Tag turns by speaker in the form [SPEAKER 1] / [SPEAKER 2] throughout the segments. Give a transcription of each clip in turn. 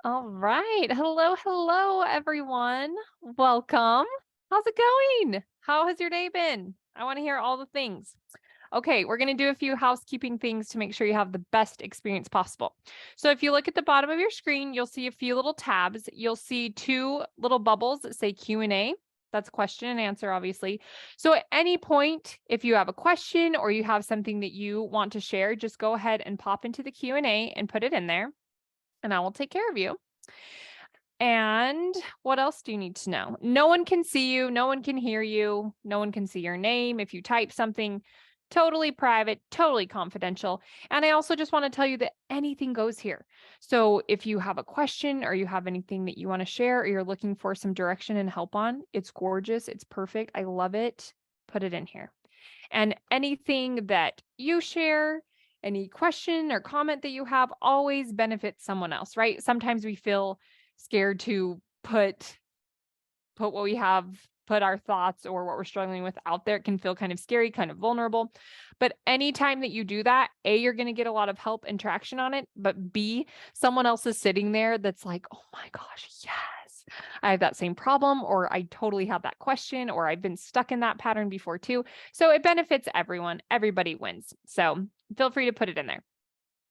[SPEAKER 1] All right. Hello, everyone. Welcome. How's it going? How has your day been? I want to hear all the things. Okay, we're going to do a few housekeeping things to make sure you have the best experience possible. So if you look at the bottom of your screen, you'll see a few little tabs. You'll see two little bubbles that say Q&A. That's question and answer, obviously. So at any point, if you have a question or you have something that you want to share, just go ahead and pop into the Q&A and put it in there, and I will take care of you. And what else do you need to know? No one can see you. No one can hear you. No one can see your name. If you type something, totally private, totally confidential. And I also just want to tell you that anything goes here. So if you have a question or you have anything that you want to share or you're looking for some direction and help on, it's gorgeous. It's perfect. I love it. Put it in here. And anything that you share, any question or comment that you have always benefits someone else, right? Sometimes we feel scared to put what we have, put our thoughts or what we're struggling with out there. It can feel kind of scary, kind of vulnerable. But anytime that you do that, A, you're going to get a lot of help and traction on it. But B, someone else is sitting there that's like, oh my gosh, yes, I have that same problem, or I totally have that question, or I've been stuck in that pattern before too. So it benefits everyone. Everybody wins. So feel free to put it in there.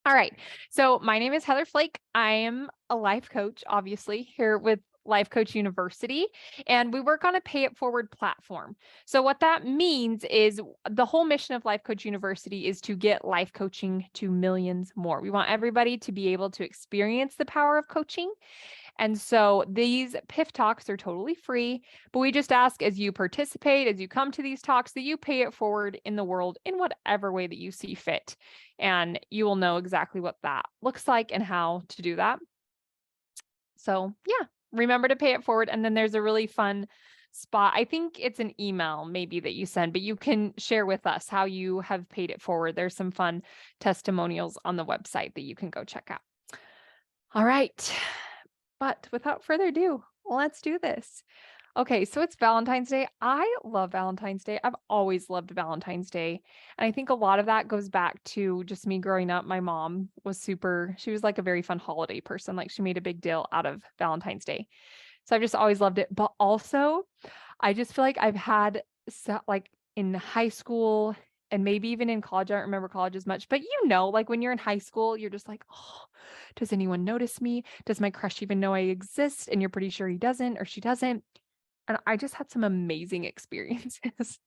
[SPEAKER 1] All right. So my name is Heather Flake. I am a life coach, obviously, here with Life Coach University, and we work on a pay it forward platform. So what that means is the whole mission of Life Coach University is to get life coaching to millions more. We want everybody to be able to experience the power of coaching. And so these PIF talks are totally free, but we just ask as you participate, as you come to these talks, that you pay it forward in the world in whatever way that you see fit. And you will know exactly what that looks like and how to do that. So yeah, remember to pay it forward. And then there's a really fun spot. I think it's an email maybe that you send, but you can share with us how you have paid it forward. There's some fun testimonials on the website that you can go check out. All right. But without further ado, let's do this. Okay, so it's Valentine's Day. I love Valentine's Day. I've always loved Valentine's Day. And I think a lot of that goes back to just me growing up. My mom was she was like a very fun holiday person. Like she made a big deal out of Valentine's Day. So I've just always loved it. But also, I just feel like I've had like in high school and maybe even in college. I don't remember college as much, but like when you're in high school, you're just like, oh, does anyone notice me? Does my crush even know I exist? And you're pretty sure he doesn't or she doesn't. And I just had some amazing experiences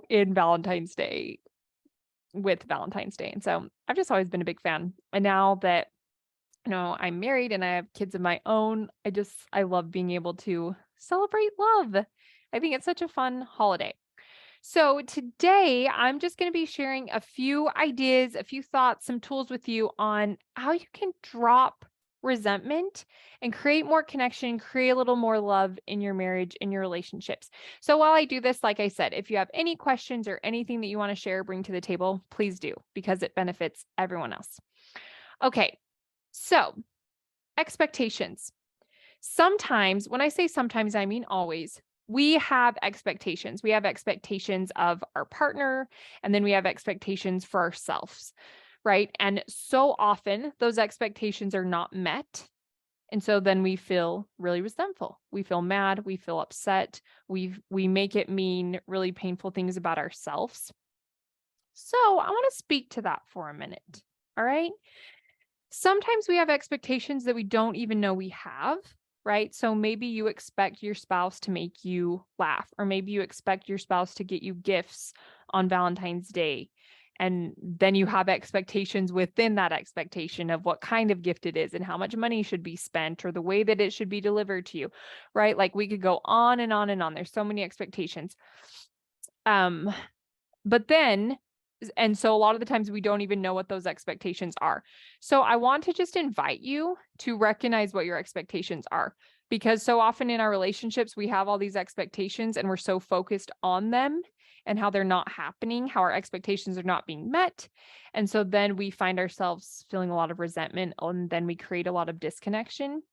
[SPEAKER 1] in Valentine's Day with Valentine's Day. And so I've just always been a big fan. And now that I'm married and I have kids of my own, I love being able to celebrate love. I think it's such a fun holiday. So today I'm just going to be sharing a few ideas, a few thoughts, some tools with you on how you can drop resentment and create more connection, create a little more love in your marriage, in your relationships. So while I do this, like I said, if you have any questions or anything that you want to share, bring to the table, please do, because it benefits everyone else. Okay. So expectations. Sometimes, when I say sometimes, I mean always, we have expectations. We have expectations of our partner, and then we have expectations for ourselves, right? And so often those expectations are not met. And so then we feel really resentful. We feel mad. We feel upset. We make it mean really painful things about ourselves. So I want to speak to that for a minute. All right. Sometimes we have expectations that we don't even know we have, right? So maybe you expect your spouse to make you laugh, or maybe you expect your spouse to get you gifts on Valentine's Day. And then you have expectations within that expectation of what kind of gift it is and how much money should be spent or the way that it should be delivered to you, right? Like we could go on and on and on. There's so many expectations. But then, and so a lot of the times we don't even know what those expectations are. So I want to just invite you to recognize what your expectations are, because so often in our relationships, we have all these expectations and we're so focused on them and how they're not happening, how our expectations are not being met. And so then we find ourselves feeling a lot of resentment, and then we create a lot of disconnection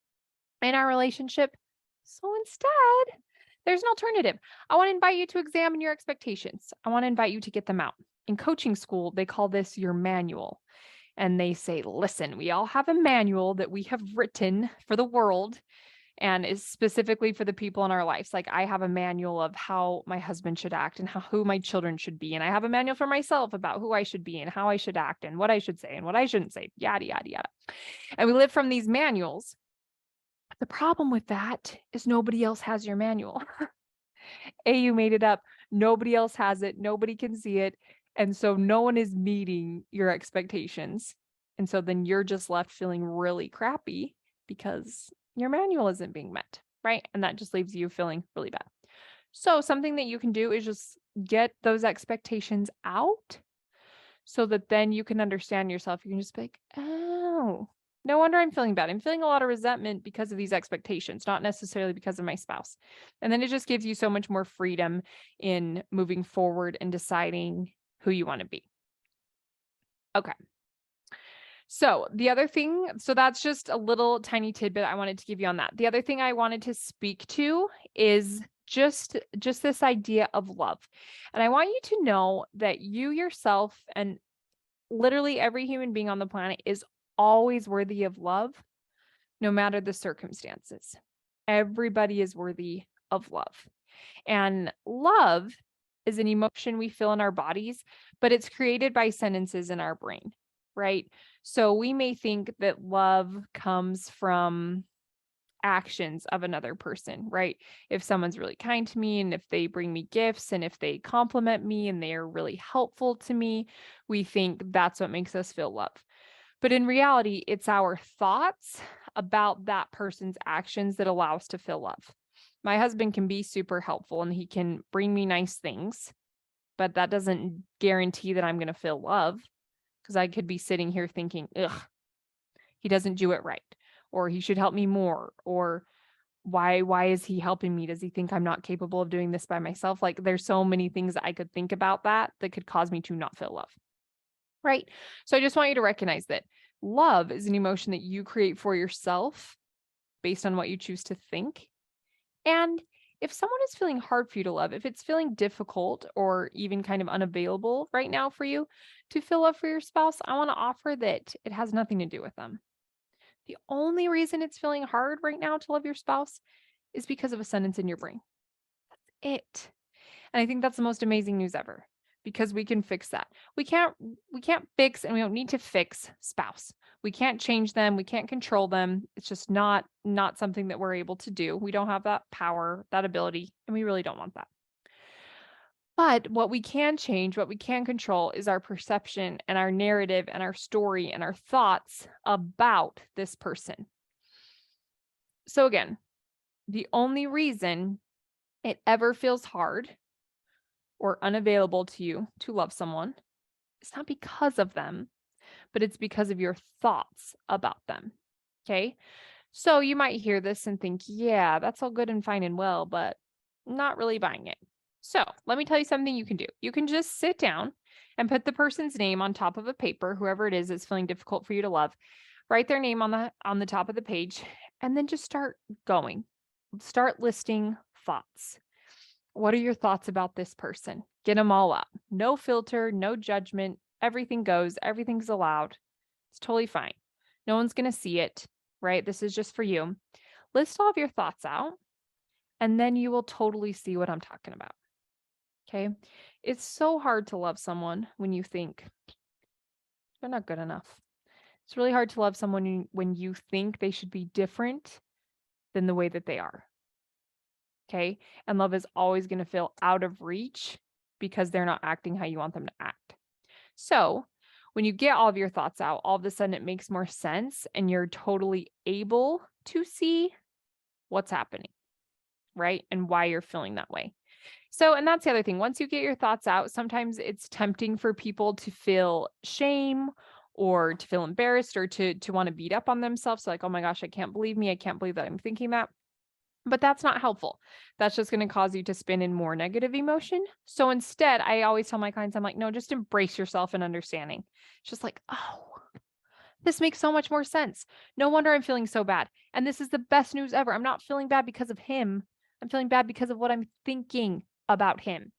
[SPEAKER 1] in our relationship. So instead, there's an alternative. I want to invite you to examine your expectations. I want to invite you to get them out. In coaching school, they call this your manual. and they say, listen, we all have a manual that we have written for the world and is specifically for the people in our lives. Like I have a manual of how my husband should act and who my children should be. And I have a manual for myself about who I should be and how I should act and what I should say and what I shouldn't say, yada, yada, yada. And we live from these manuals. The problem with that is nobody else has your manual. You made it up. Nobody else has it. Nobody can see it. And so no one is meeting your expectations. And so then you're just left feeling really crappy because your manual isn't being met, right? And that just leaves you feeling really bad. So something that you can do is just get those expectations out so that then you can understand yourself. You can just be like, oh, no wonder I'm feeling bad. I'm feeling a lot of resentment because of these expectations, not necessarily because of my spouse. And then it just gives you so much more freedom in moving forward and deciding who you want to be. Okay. So the other thing, so that's just a little tiny tidbit I wanted to give you on that. The other thing I wanted to speak to is just this idea of love. And I want you to know that you yourself and literally every human being on the planet is always worthy of love, no matter the circumstances. Everybody is worthy of love. And love is an emotion we feel in our bodies, but it's created by sentences in our brain, right? So we may think that love comes from actions of another person, right? If someone's really kind to me and if they bring me gifts and if they compliment me and they are really helpful to me, we think that's what makes us feel love. But in reality, it's our thoughts about that person's actions that allow us to feel love. My husband can be super helpful and he can bring me nice things, but that doesn't guarantee that I'm going to feel love because I could be sitting here thinking, ugh, he doesn't do it right, or he should help me more, or why is he helping me? Does he think I'm not capable of doing this by myself? Like there's so many things that I could think about that could cause me to not feel love. Right? So I just want you to recognize that love is an emotion that you create for yourself based on what you choose to think. And if someone is feeling hard for you to love, if it's feeling difficult or even kind of unavailable right now for you to feel love for your spouse, I want to offer that it has nothing to do with them. The only reason it's feeling hard right now to love your spouse is because of a sentence in your brain. That's it. And I think that's the most amazing news ever because we can fix that. We can't fix and we don't need to fix spouse. We can't change them. We can't control them. It's just not something that we're able to do. We don't have that power, that ability, and we really don't want that. But what we can change, what we can control is our perception and our narrative and our story and our thoughts about this person. So again, the only reason it ever feels hard or unavailable to you to love someone, it's not because of them, but it's because of your thoughts about them. Okay. So you might hear this and think, yeah, that's all good and fine and well, but not really buying it. So let me tell you something you can do. You can just sit down and put the person's name on top of a paper, whoever it is that's feeling difficult for you to love. Write their name on the top of the page and then just start going. Start listing thoughts. What are your thoughts about this person? Get them all out. No filter, no judgment. Everything goes. Everything's allowed. It's totally fine. No one's going to see it, right? This is just for you. List all of your thoughts out, and then you will totally see what I'm talking about. Okay? It's so hard to love someone when you think they're not good enough. It's really hard to love someone when you think they should be different than the way that they are. Okay. And love is always going to feel out of reach because they're not acting how you want them to act. So when you get all of your thoughts out, all of a sudden it makes more sense and you're totally able to see what's happening, right? And why you're feeling that way. So, and that's the other thing. Once you get your thoughts out, sometimes it's tempting for people to feel shame or to feel embarrassed or to want to beat up on themselves. Like, oh my gosh, I can't believe me. I can't believe that I'm thinking that. But that's not helpful. That's just going to cause you to spin in more negative emotion. So instead, I always tell my clients, I'm like, no, just embrace yourself and understanding. It's just like, oh, this makes so much more sense. No wonder I'm feeling so bad. And this is the best news ever. I'm not feeling bad because of him. I'm feeling bad because of what I'm thinking about him.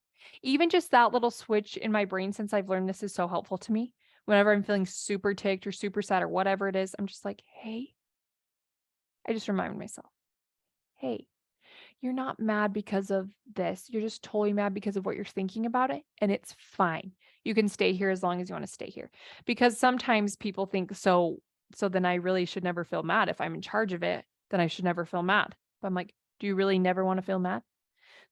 [SPEAKER 1] Even just that little switch in my brain, since I've learned this is so helpful to me, Whenever I'm feeling super ticked or super sad or whatever it is, I'm just like, hey, I just remind myself, hey, you're not mad because of this. You're just totally mad because of what you're thinking about it. And it's fine. You can stay here as long as you want to stay here. Because sometimes people think, so then I really should never feel mad. If I'm in charge of it, then I should never feel mad. But I'm like, do you really never want to feel mad?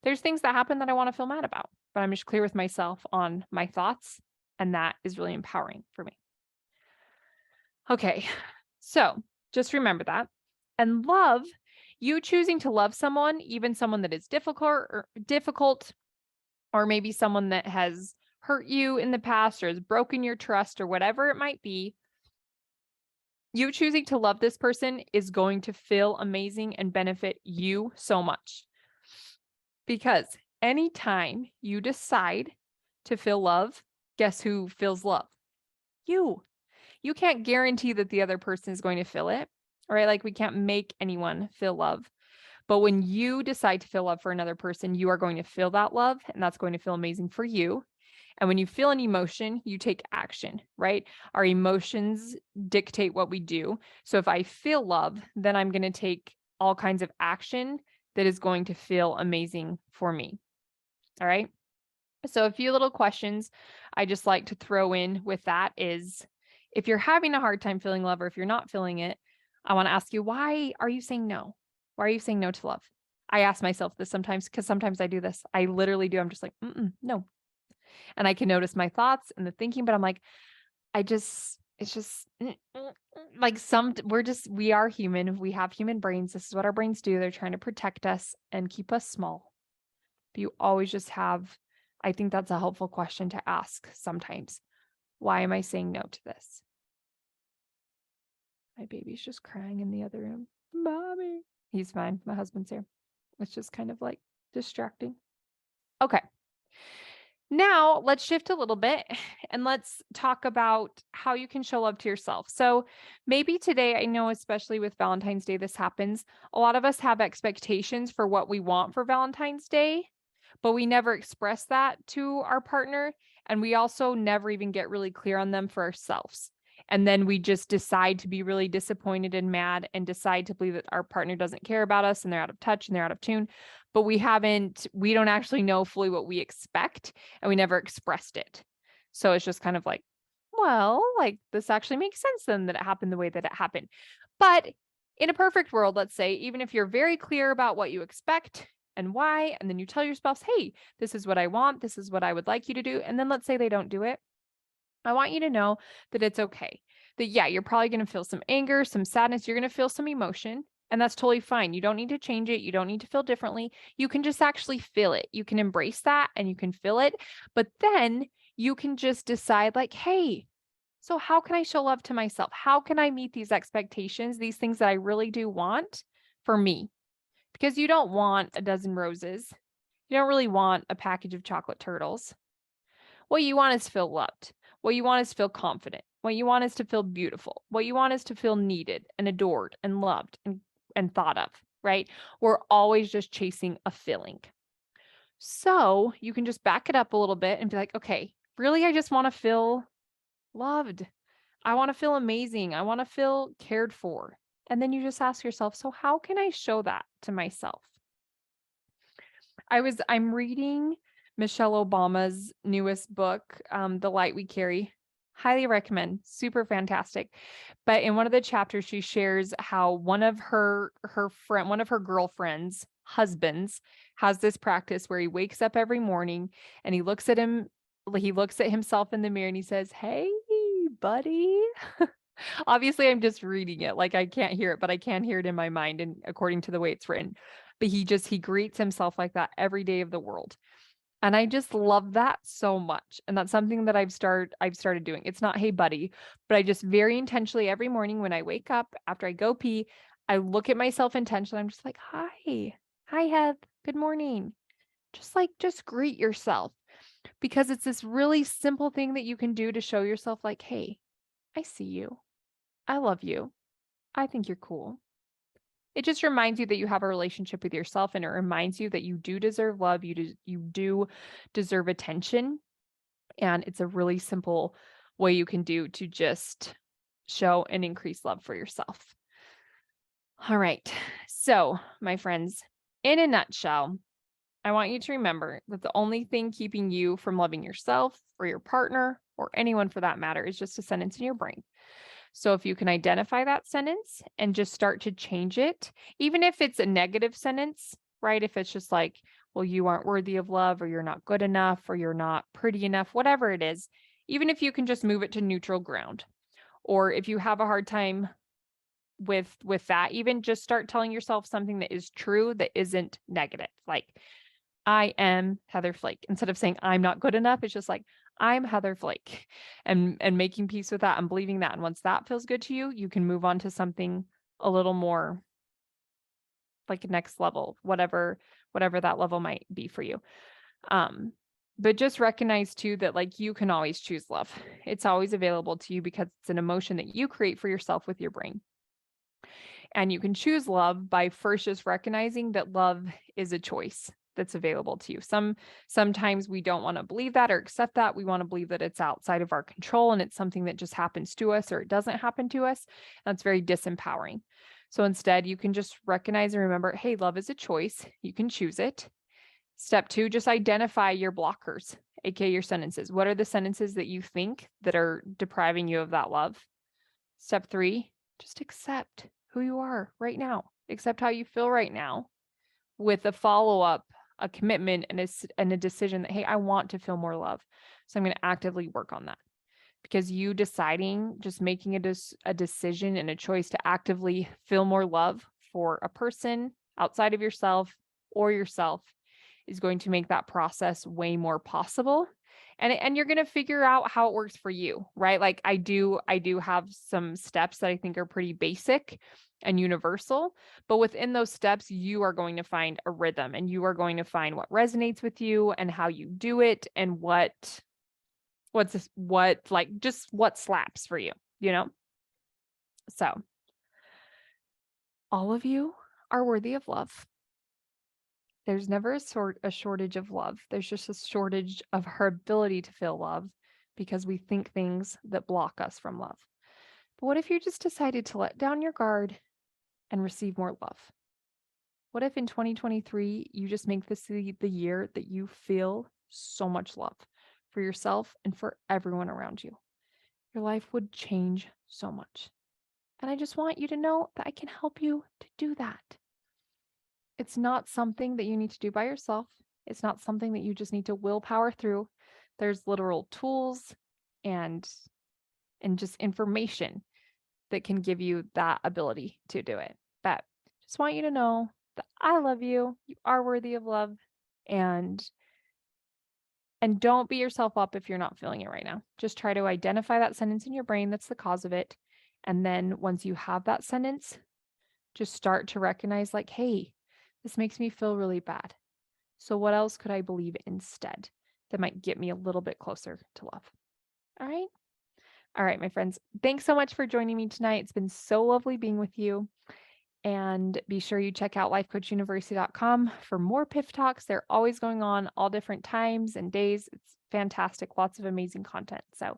[SPEAKER 1] There's things that happen that I want to feel mad about, but I'm just clear with myself on my thoughts. And that is really empowering for me. Okay. So just remember that. And love, you choosing to love someone, even someone that is difficult, or maybe someone that has hurt you in the past or has broken your trust or whatever it might be, you choosing to love this person is going to feel amazing and benefit you so much. Because anytime you decide to feel love, guess who feels love? You. You can't guarantee that the other person is going to feel it, right? Like we can't make anyone feel love. But when you decide to feel love for another person, you are going to feel that love, and that's going to feel amazing for you. And when you feel an emotion, you take action, right? Our emotions dictate what we do. So if I feel love, then I'm going to take all kinds of action that is going to feel amazing for me. All right. So a few little questions I just like to throw in with that is, if you're having a hard time feeling love, or if you're not feeling it, I want to ask you, why are you saying no? Why are you saying no to love? I ask myself this sometimes because sometimes I do this. I literally do. I'm just like, no. And I can notice my thoughts and the thinking, but I'm like, it's just like we are human. We have human brains. This is what our brains do. They're trying to protect us and keep us small. But you always just have, I think that's a helpful question to ask sometimes. Why am I saying no to this? My baby's just crying in the other room. Mommy. He's fine. My husband's here. It's just kind of like distracting. Okay. Now let's shift a little bit and let's talk about how you can show love to yourself. So maybe today, I know especially with Valentine's Day, this happens. A lot of us have expectations for what we want for Valentine's Day, but we never express that to our partner. And we also never even get really clear on them for ourselves. And then we just decide to be really disappointed and mad and decide to believe that our partner doesn't care about us and they're out of touch and they're out of tune. But we don't actually know fully what we expect, and we never expressed it. So it's just kind of like, well, like this actually makes sense then that it happened the way that it happened. But in a perfect world, let's say, even if you're very clear about what you expect and why, and then you tell your spouse, hey, this is what I want, this is what I would like you to do. And then let's say they don't do it. I want you to know that it's okay. That, yeah, you're probably going to feel some anger, some sadness. You're going to feel some emotion, and that's totally fine. You don't need to change it. You don't need to feel differently. You can just actually feel it. You can embrace that and you can feel it. But then you can just decide, like, hey, so how can I show love to myself? How can I meet these expectations, these things that I really do want for me? Because you don't want a dozen roses. You don't really want a package of chocolate turtles. What you want is to feel loved. What you want is to feel confident. What you want is to feel beautiful. What you want is to feel needed and adored and loved and thought of, right? We're always just chasing a feeling. So you can just back it up a little bit and be like, okay, really, I just want to feel loved. I want to feel amazing. I want to feel cared for. And then you just ask yourself, so how can I show that to myself? I'm reading Michelle Obama's newest book, The Light We Carry. Highly recommend. Super fantastic. But in one of the chapters, she shares how one of her girlfriend's husbands has this practice where he wakes up every morning and he looks at himself in the mirror and he says, "Hey, buddy." Obviously, I'm just reading it. Like I can't hear it, but I can hear it in my mind and according to the way it's written. But he greets himself like that every day of the world. And I just love that so much. And that's something that I've started doing. It's not, hey, buddy, but I just very intentionally every morning when I wake up after I go pee, I look at myself intentionally. I'm just like, hi, Heath, good morning. Just greet yourself, because it's this really simple thing that you can do to show yourself like, hey, I see you. I love you. I think you're cool. It just reminds you that you have a relationship with yourself, and it reminds you that you do deserve love. You do deserve attention. And it's a really simple way you can do to just show an increased love for yourself. All right. So, my friends, in a nutshell, I want you to remember that the only thing keeping you from loving yourself or your partner or anyone for that matter is just a sentence in your brain. So if you can identify that sentence and just start to change it, even if it's a negative sentence, right? If it's just like, well, you aren't worthy of love, or you're not good enough, or you're not pretty enough, whatever it is, even if you can just move it to neutral ground, or if you have a hard time with that, even just start telling yourself something that is true that isn't negative. Like, I am Heather Flake. Instead of saying I'm not good enough, it's just like I'm Heather Flake, and making peace with that and believing that. And once that feels good to you, you can move on to something a little more like next level, whatever that level might be for you. But just recognize too that like you can always choose love. It's always available to you because it's an emotion that you create for yourself with your brain. And you can choose love by first just recognizing that love is a choice that's available to you. Sometimes we don't want to believe that or accept that. We want to believe that it's outside of our control and it's something that just happens to us or it doesn't happen to us. That's very disempowering. So instead, you can just recognize and remember, hey, love is a choice. You can choose it. Step 2, just identify your blockers, aka your sentences. What are the sentences that you think that are depriving you of that love? Step 3, just accept who you are right now. Accept how you feel right now with a follow-up, a commitment, and a decision that, hey, I want to feel more love. So I'm going to actively work on that. Because you deciding, just making a decision and a choice to actively feel more love for a person outside of yourself or yourself is going to make that process way more possible. And you're going to figure out how it works for you, right? Like I do have some steps that I think are pretty basic and universal, but within those steps, you are going to find a rhythm and you are going to find what resonates with you and how you do it and what slaps for you, you know? So all of you are worthy of love. There's never a shortage of love. There's just a shortage of her ability to feel love because we think things that block us from love. But what if you just decided to let down your guard and receive more love? What if in 2023, you just make this the year that you feel so much love for yourself and for everyone around you? Your life would change so much. And I just want you to know that I can help you to do that. It's not something that you need to do by yourself. It's not something that you just need to willpower through. There's literal tools and just information that can give you that ability to do it. But just want you to know that I love you. You are worthy of love, and don't beat yourself up if you're not feeling it right now. Just try to identify that sentence in your brain that's the cause of it. And then once you have that sentence, just start to recognize like, hey, this makes me feel really bad. So what else could I believe instead that might get me a little bit closer to love? All right. All right, my friends. Thanks so much for joining me tonight. It's been so lovely being with you. And be sure you check out lifecoachuniversity.com for more PIF Talks. They're always going on all different times and days. It's fantastic. Lots of amazing content. So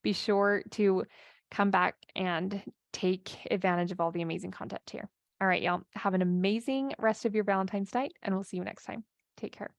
[SPEAKER 1] be sure to come back and take advantage of all the amazing content here. All right, y'all. Have an amazing rest of your Valentine's night, and we'll see you next time. Take care.